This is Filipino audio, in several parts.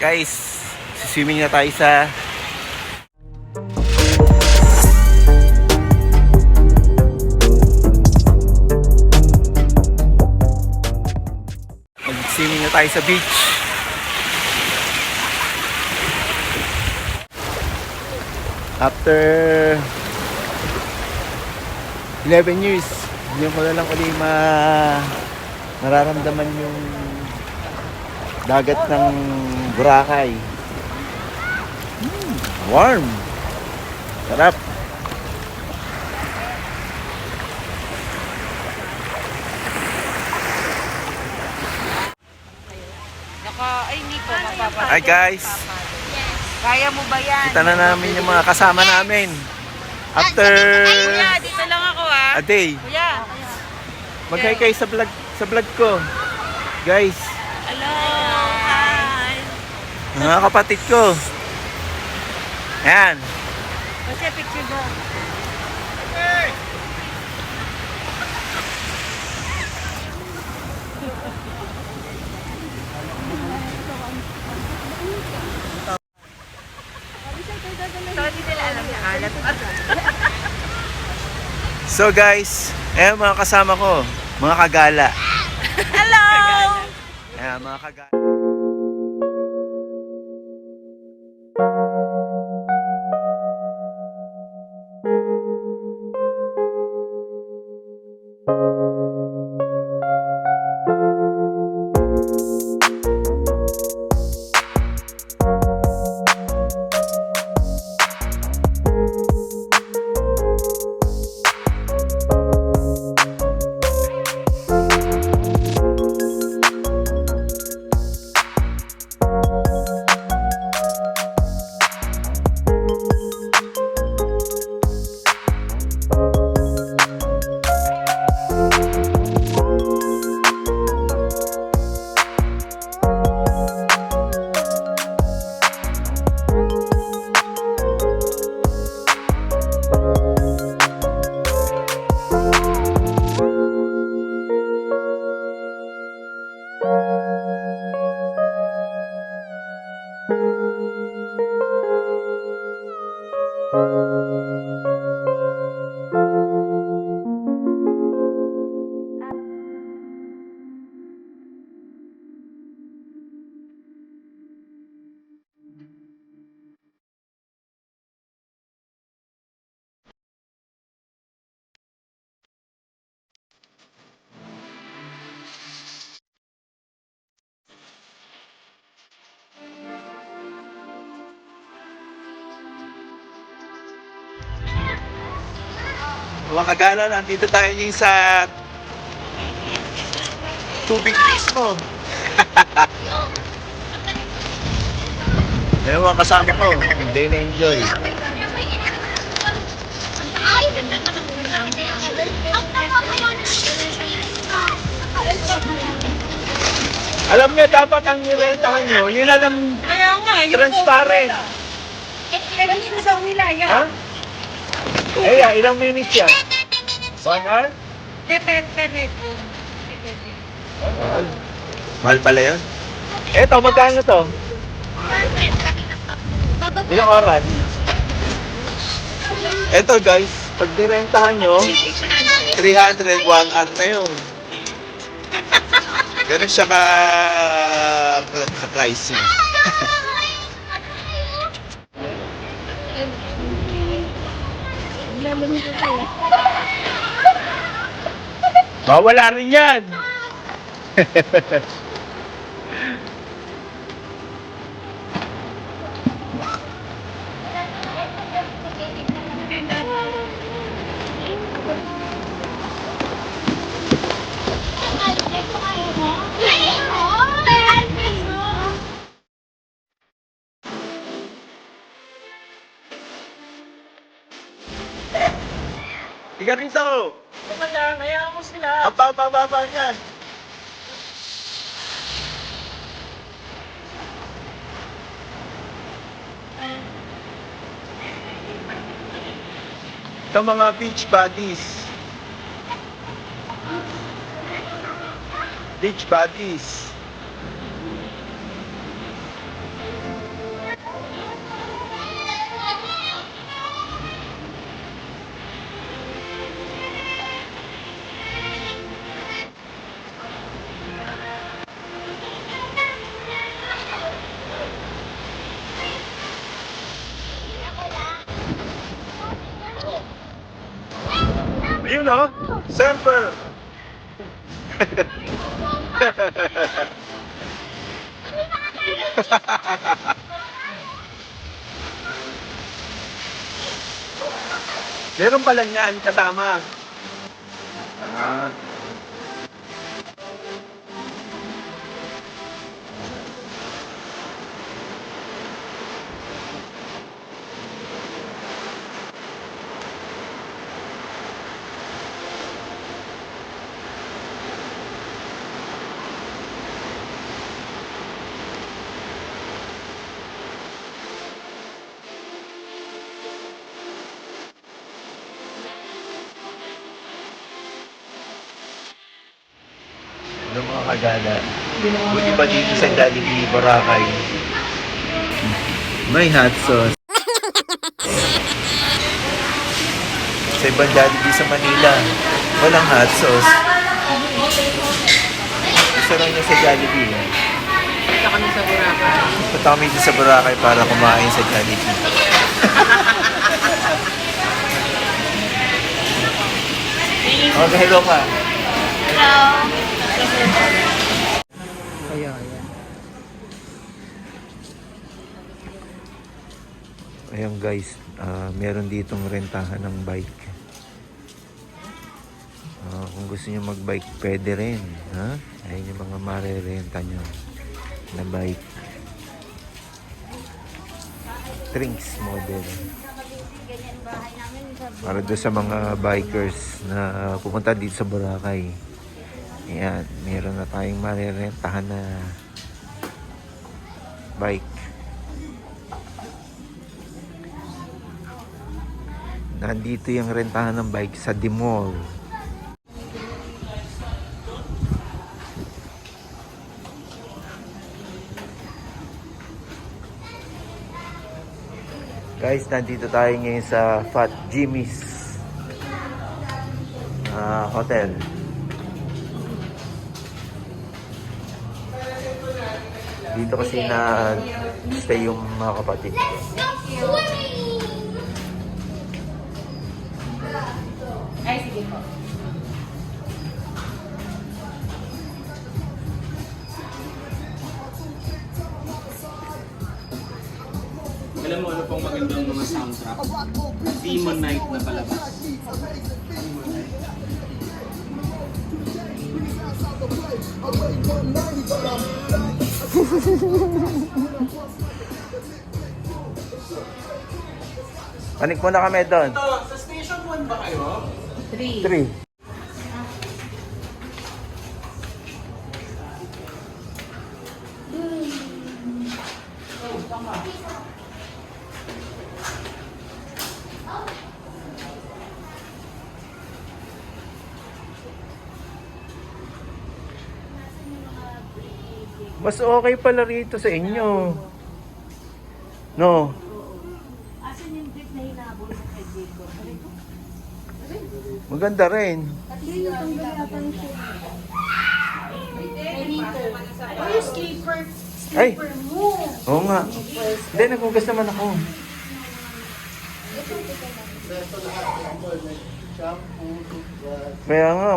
Guys, siswimming na tayo sa mag-swimming na tayo sa beach. After 11 years, hindi ko na lang ulit nararamdaman yung dagat ng Boracay. Warm. Sarap. Hindi po, mapapalito. Hi guys. Kaya mo ba yan? Kita na namin yung mga kasama namin. After Kuya, dito lang ako a day. Kuya. Mag-hi kayo sa vlog ko. Guys, Hello. Hi. mga kapatid ko. Ayan. Kasi picture mo. So guys, ayan mga kasama ko. Mga kagala. Hello. Ayan mga kagala. Mga kagala, nandito tayo yung sa tubig mismo. Ayan mga kasama ko, hindi na-enjoy. Alam niyo, dapat ang nirentahan nyo, yun na lang Kaya nga, transparent. Kanina sa wilaya. Ha? Eh, ilang minutes yan? 1 hour? Depende. Mahal pala yun. Eto, magkano to? Ilang oras? Eto guys, pag nirentahan nyo, 300, 1 hour na yun. Ganun siya ka-pricing. Mawala rin yan. Tiga rin sa ko. Hayaan mo sila. Ang pababa niyan. Ito mga beach buddies. Beach buddies. Yun o. Sample. Meron pala niyan kasama. Ah. Ano mga kagala? Buti pa dito sa Jollibee, Boracay. May hot sauce. Sa ibang Jollibee sa Manila, walang hot sauce. Gusto lang niya sa Jollibee. Punta kami sa Boracay. Punta kami dito sa Boracay para kumain sa Jollibee. Hello ka. Hello. Ayan guys, meron ditong rentahan ng bike. Kung gusto niyo mag-bike, pwede rin. Ha? Ayan yung mga marerenta nyo na bike. Trinks model. Para doon sa mga bikers na pupunta dito sa Boracay. Ayan, meron na tayong marerentahan na bike. Nandito yung rentahan ng bike sa The Mall. Guys, nandito tayo ngayon sa Fat Jimmy's Hotel. Dito kasi na stay yung mga kapatid. Ay, sige po. Alam mo ano pong magandang mga soundtrack? Demon Night na palabas. Panik muna kami doon. Sa Station 1 ba kayo? 3. Mas okay pala rito sa inyo. No? Asan yung brief na hinabol sa kay Jacob? Maganda rin. Oh, yung sleeper. Ay! Sleeper mo. Oo nga. Hindi, naghugas naman ako. Kaya nga,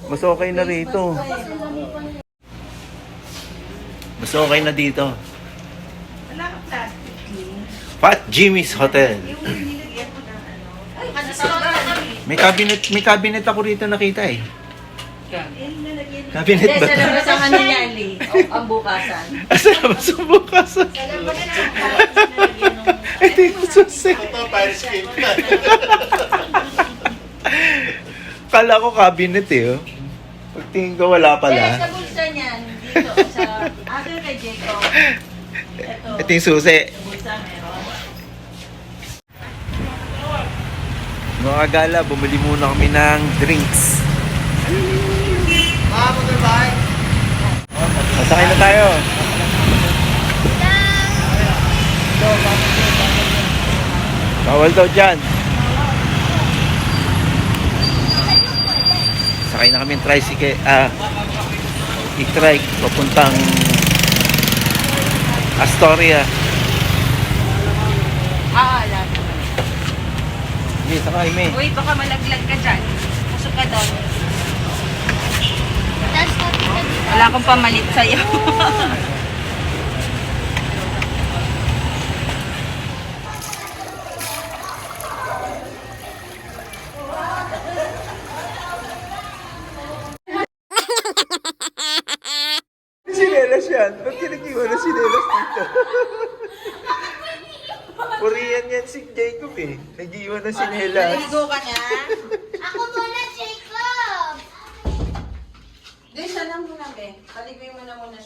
mas okay na rito. Mas okay na dito. Wala kang plastic. Fat Jimmy's Hotel. Yung nilagyan mo ng ano. Ay, May cabinet ako rito nakita eh. Cabinet Hindi, ba? sa labas ang ano niya, Ali. Ang bukasan. Asa naman sa bukasan? Sa labas na nilagyan ng... Ito yung susi. Kala ko cabinet eh. Oh. Pagtingin ko wala Hindi, pala. sa bulsa niyan. Dito, sa... Agad kay Jacob. Ito. Ito yung susi. Sa bulsa meron. Mga kagala, bumili muna kami ng drinks. Masakay na tayo. Bawal daw dyan. Sakay na kami ng tricycle. E-trike papuntang Astoria. Alam naman. Hindi, sakay me. Uy, baka malaglag ka dyan. Pusok ka doon. Wala akong pamalit sa'yo. Sinelas yan. Ba't kinikiwa na sinelas dito? Korean yan si Jacob eh. Nag-iwan na sinelas. Naligo ka na? Ako muna, Jacob! Hindi, siya lang muna, be. Paliguin mo na muna siya.